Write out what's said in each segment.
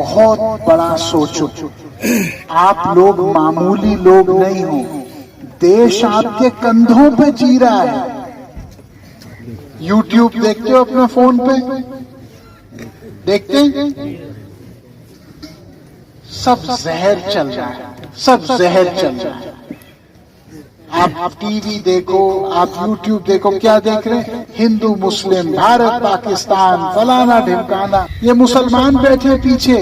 बहुत बड़ा सोचो। आप लोग मामूली लोग नहीं हो, देश आपके कंधों पे जी रहा है। यूट्यूब देखते हो अपने फोन पे? देखते हैं? सब जहर चल रहा है, सब जहर चल रहा है। आप टीवी देखो, आप यूट्यूब देखो, क्या देख रहे हैं? हिंदू मुस्लिम, भारत पाकिस्तान, फलाना ढिमकाना। ये मुसलमान बैठे पीछे,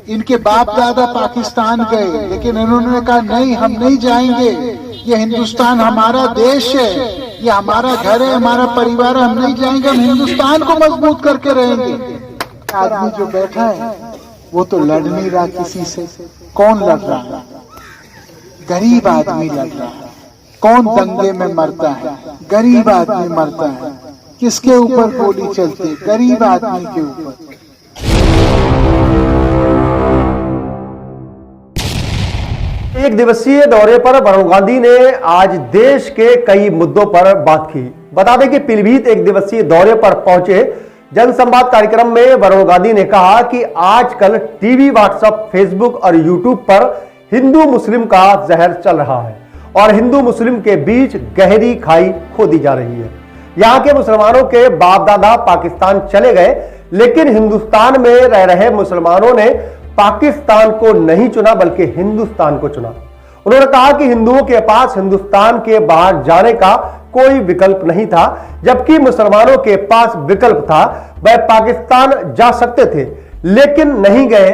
इनके बाप दादा पाकिस्तान गए, लेकिन इन्होंने कहा नहीं, हम नहीं जाएंगे, ये हिंदुस्तान हमारा देश है, ये हमारा घर है, हमारा परिवार है, हम नहीं जाएंगे, हम हिंदुस्तान को मजबूत करके रहेंगे। आदमी जो बैठा है वो तो लड़ नहीं रहा किसी से। कौन लड़ रहा है? गरीब आदमी लड़ रहा है। कौन दंगे में मरता है? गरीब आदमी मरता है। किसके ऊपर गोली चलती? गरीब आदमी के ऊपर। एक दिवसीय दौरे पर वरुण गांधी ने आज देश के कई मुद्दों पर बात की। बता दें कि पीलीभीत एक दिवसीय दौरे पर पहुंचे जनसंवाद कार्यक्रम में वरुण गांधी ने कहा कि आजकल टीवी, व्हाट्सएप, फेसबुक और यूट्यूब पर हिंदू मुस्लिम का जहर चल रहा है और हिंदू मुस्लिम के बीच गहरी खाई खोदी जा रही है। यहाँ के मुसलमानों के बाप दादा पाकिस्तान चले गए, लेकिन हिंदुस्तान में रह रहे मुसलमानों ने पाकिस्तान को नहीं चुना बल्कि हिंदुस्तान को चुना। उन्होंने कहा कि हिंदुओं के पास हिंदुस्तान के बाहर जाने का कोई विकल्प नहीं था, जबकि मुसलमानों के पास विकल्प था, वह पाकिस्तान जा सकते थे लेकिन नहीं गए।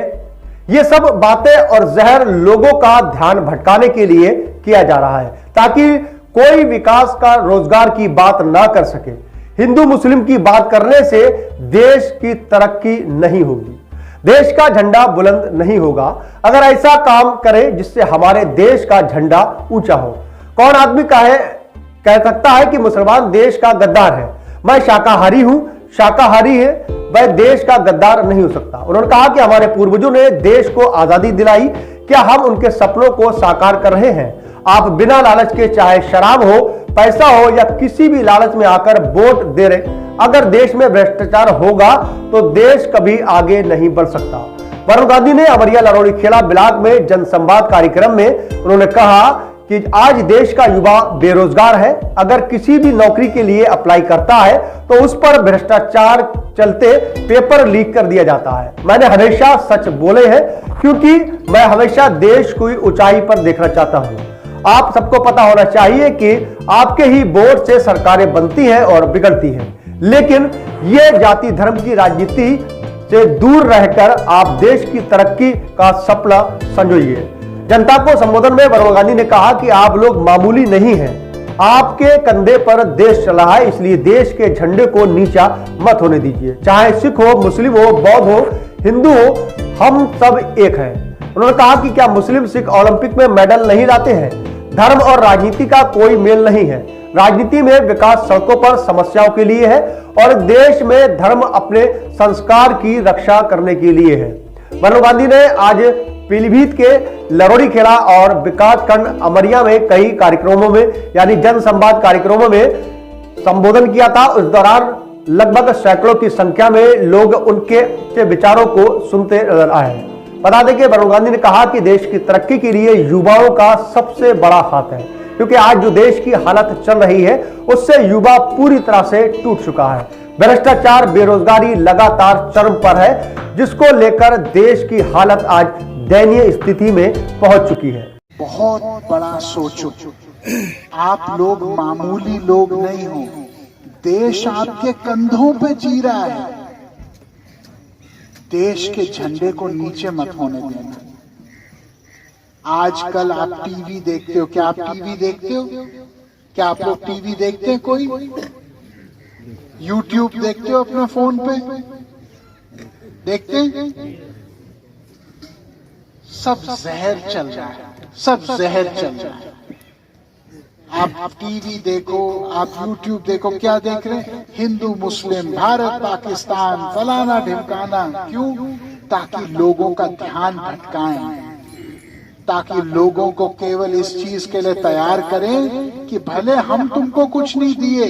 ये सब बातें और जहर लोगों का ध्यान भटकाने के लिए किया जा रहा है ताकि कोई विकास का, रोजगार की बात ना कर सके। हिंदू मुस्लिम की बात करने से देश की तरक्की नहीं होगी, देश का झंडा बुलंद नहीं होगा। अगर ऐसा काम करे जिससे हमारे देश का झंडा ऊंचा हो। कौन आदमी कह सकता है कि मुसलमान देश का गद्दार है? मैं शाकाहारी हूं, शाकाहारी है, वह देश का गद्दार नहीं हो सकता। उन्होंने कहा कि हमारे पूर्वजों ने देश को आजादी दिलाई, क्या हम उनके सपनों को साकार कर रहे हैं? आप बिना लालच के, चाहे शराब हो, पैसा हो या किसी भी लालच में आकर वोट दे रहे, अगर देश में भ्रष्टाचार होगा तो देश कभी आगे नहीं बढ़ सकता। वरुण गांधी ने अमरिया लरोड़ी खेड़ा ब्लॉक में जनसंवाद कार्यक्रम में उन्होंने कहा कि आज देश का युवा बेरोजगार है, अगर किसी भी नौकरी के लिए अप्लाई करता है तो उस पर भ्रष्टाचार चलते पेपर लीक कर दिया जाता है। मैंने हमेशा सच बोले हैं क्योंकि मैं हमेशा देश को ऊंचाई पर देखना चाहता हूं। आप सबको पता होना चाहिए कि आपके ही वोट से सरकारें बनती हैं और बिगड़ती हैं, लेकिन यह जाति धर्म की राजनीति से दूर रहकर आप देश की तरक्की का सपना संजोइए। जनता को संबोधन में वरुण गांधी ने कहा कि आप लोग मामूली नहीं हैं, आपके कंधे पर देश चला है, इसलिए देश के झंडे को नीचा मत होने दीजिए। चाहे सिख हो, मुस्लिम हो, बौद्ध हो, हिंदू हो, हम सब एक हैं। उन्होंने कहा कि क्या मुस्लिम सिख ओलंपिक में मेडल नहीं लाते हैं? धर्म और राजनीति का कोई मेल नहीं है। राजनीति में विकास सड़कों पर समस्याओं के लिए है और देश में धर्म अपने संस्कार की रक्षा करने के लिए है। वरुण गांधी ने आज पीलीभीत के लरोड़ी खेड़ा और विकासखंड अमरिया में कई कार्यक्रमों में यानी जनसंवाद कार्यक्रमों में संबोधन किया था। उस दौरान लगभग सैकड़ों की संख्या में लोग उनके विचारों को सुनते नजर आए। बता दें कि वरुण गांधी ने कहा कि देश की तरक्की के लिए युवाओं का सबसे बड़ा हाथ है, क्योंकि आज जो देश की हालत चल रही है उससे युवा पूरी तरह से टूट चुका है। भ्रष्टाचार, बेरोजगारी लगातार चरम पर है, जिसको लेकर देश की हालत आज दयनीय स्थिति में पहुंच चुकी है। बहुत बड़ा सोचो। आप लोग मामूली लोग नहीं हो, देश आपके कंधों पे जी रहा है। देश के झंडे को नीचे मत होने देना। आजकल आप टीवी देखते हो, क्या आप टीवी देखते हो? क्या आप लोग टीवी देखते हैं? कोई यूट्यूब देखते हो अपने फोन पे? देखते हैं? सब जहर चल रहा है, सब जहर चल रहा है। आप टीवी देखो, आप यूट्यूब देखो, क्या देख रहे हैं? हिंदू मुस्लिम, भारत पाकिस्तान, फलाना ढिमकाना। क्यों? ताकि लोगों का ध्यान भटकाएं, ताकि लोगों को केवल इस चीज के लिए तैयार करें कि भले हम तुमको कुछ नहीं दिए,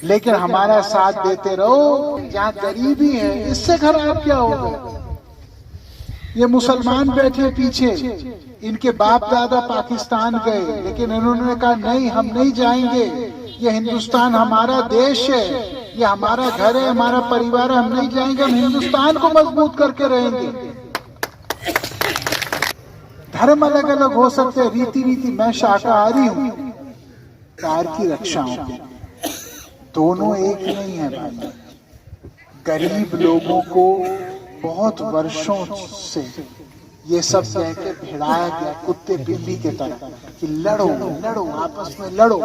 लेकिन हमारा साथ देते रहो। जहां गरीबी है, इससे खराब क्या होगा? ये मुसलमान बैठे पीछे, इनके बाप दादा पाकिस्तान गए, लेकिन इन्होंने कहा नहीं, हम नहीं जाएंगे, ये हिंदुस्तान हमारा देश है, ये हमारा घर है, हमारा परिवार है, हम नहीं जाएंगे, हम हिंदुस्तान को मजबूत करके रहेंगे। धर्म अलग अलग हो सकते हैं, रीति मैं शाकाहारी हूं, कार की रक्षाओं के दोनों एक नहीं है भाई। गरीब लोगों को बहुत वर्षों से ये सब कह के भिड़ाया गया, कुत्ते बिल्ली के तरह, कि लड़ो लड़ो, आपस में लड़ो।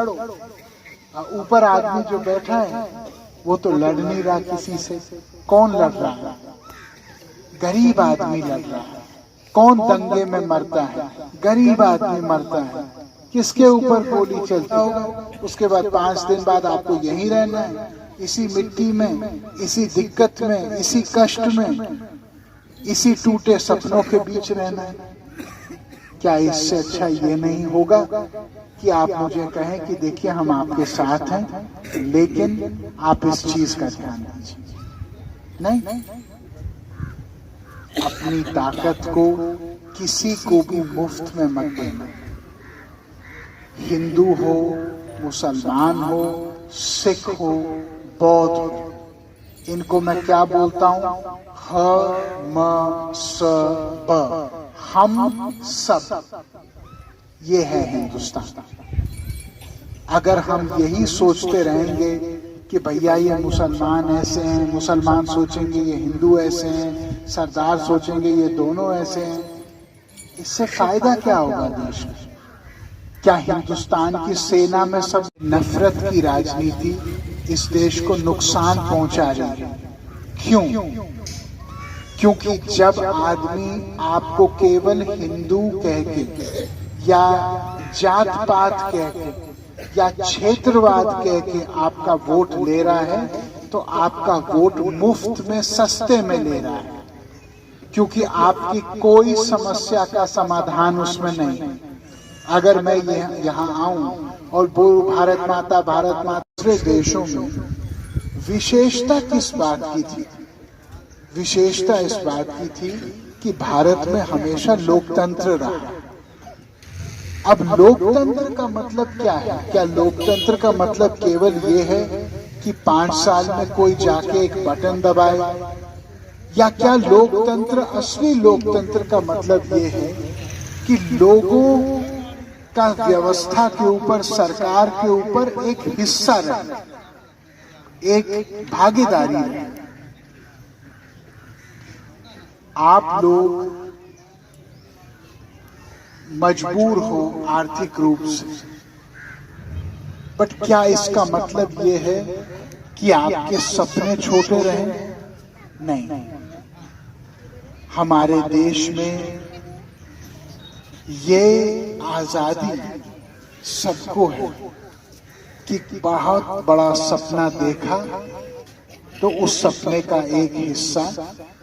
ऊपर आदमी जो बैठा है वो तो लड़ नहीं रहा किसी से। कौन लड़ रहा है? गरीब आदमी लड़ रहा है। कौन दंगे में मरता है? गरीब आदमी मरता है। किसके ऊपर गोली चलती होगा? उसके बाद 5 दिन बाद आपको यहीं रहना है, इसी मिट्टी में, इसी दिक्कत में, इसी कष्ट में, इसी टूटे सपनों के बीच रहना है। क्या इससे अच्छा ये नहीं होगा कि आप मुझे कहें कि देखिए हम आपके साथ हैं, लेकिन आप इस चीज का ध्यान दीजिए। नहीं, अपनी ताकत को किसी को भी मुफ्त में मत देना। हिंदू हो, मुसलमान हो, सिख हो, बौद्ध हो, इनको मैं क्या बोलता हूं? हम सब। ये है हिंदुस्तान। अगर हम यही सोचते रहेंगे कि भैया ये मुसलमान ऐसे हैं, मुसलमान सोचेंगे ये हिंदू ऐसे हैं, सरदार सोचेंगे ये दोनों ऐसे हैं, इससे फायदा क्या होगा देश में? क्या हिंदुस्तान की सेना में सब नफरत की राजनीति इस देश को नुकसान पहुंचा रही है? क्यों? क्योंकि जब आदमी आपको केवल हिंदू कह के या जात पात कह के या क्षेत्रवाद कह के आपका वोट ले रहा है, तो आपका वोट मुफ्त में, सस्ते में ले रहा है, क्योंकि आपकी कोई समस्या का समाधान उसमें नहीं है। अगर मैं यहाँ आऊं और बोलूं भारत माता भारत माता, दूसरे देशों में विशेषता किस बात की थी? विशेषता इस बात की थी कि भारत में हमेशा लोकतंत्र रहा। अब लोकतंत्र का मतलब क्या है? क्या लोकतंत्र का मतलब केवल ये है कि 5 साल में कोई जाके एक बटन दबाए? या क्या लोकतंत्र, असली लोकतंत्र का मतलब ये है कि लोगों का व्यवस्था के ऊपर, सरकार के ऊपर एक हिस्सा रहे, एक भागीदारी रहे? आप लोग मजबूर हो आर्थिक रूप से, बट क्या इसका मतलब ये है कि आपके सपने छोटे रहें? नहीं। हमारे देश में ये आजादी सबको है कि बहुत बड़ा सपना देखा तो उस सपने का एक हिस्सा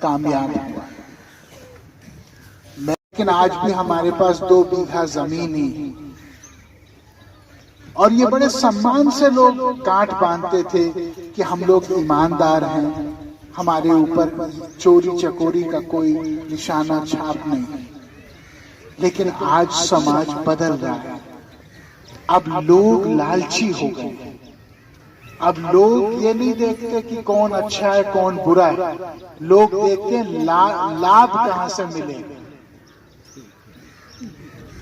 कामयाब हुआ। लेकिन आज भी हमारे पास 2 बीघा जमीन ही है, और ये बड़े सम्मान से लोग गांठ बांधते थे कि हम लोग ईमानदार हैं, हमारे ऊपर चोरी चकोरी का कोई निशाना छाप नहीं है। लेकिन आज समाज बदल रहा है। अब लोग लालची हो गए। अब लोग ये नहीं देखते कि कौन अच्छा है कौन बुरा है, लोग देखते हैं लाभ कहां से मिले।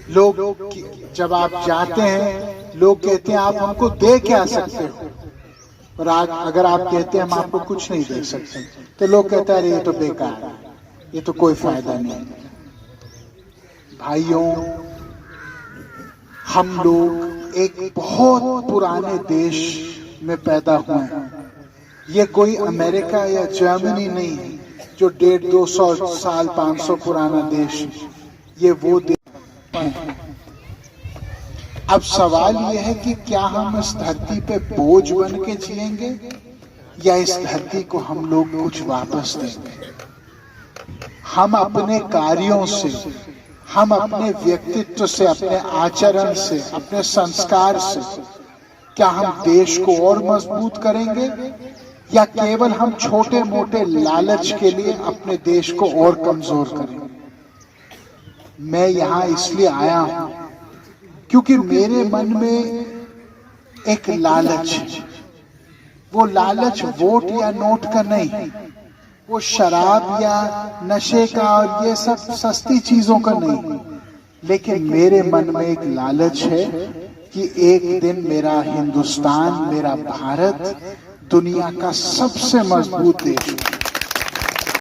लोग जब आप जाते हैं, लोग कहते हैं आप हमको दे क्या सकते हो, और अगर आप कहते हैं हम आपको कुछ नहीं दे सकते, तो लोग कहते हैं अरे ये तो बेकार है, ये तो कोई फायदा नहीं। भाइयों, हम लोग एक बहुत पुराने देश में पैदा हुए हैं। ये कोई अमेरिका या जर्मनी नहीं है जो 150-200 साल 500 पुराना देश है। ये वो देश है। अब सवाल ये है कि क्या हम इस धरती पे बोझ बन के जिएंगे या इस धरती को हम लोग कुछ वापस देंगे। हम अपने कार्यों से, हम अपने व्यक्तित्व से, अपने आचरण से, अपने संस्कार से क्या हम देश को और मजबूत करेंगे या केवल हम छोटे मोटे लालच के लिए अपने देश को और कमजोर करेंगे? मैं यहां इसलिए आया हूं क्योंकि मेरे मन में एक लालच है। वो लालच वोट या नोट का नहीं, वो शराब या नशे का और ये सब सस्ती चीजों का नहीं, लेकिन मेरे मन में एक लालच है कि एक दिन मेरा हिंदुस्तान, मेरा भारत दुनिया का सबसे मजबूत देश है।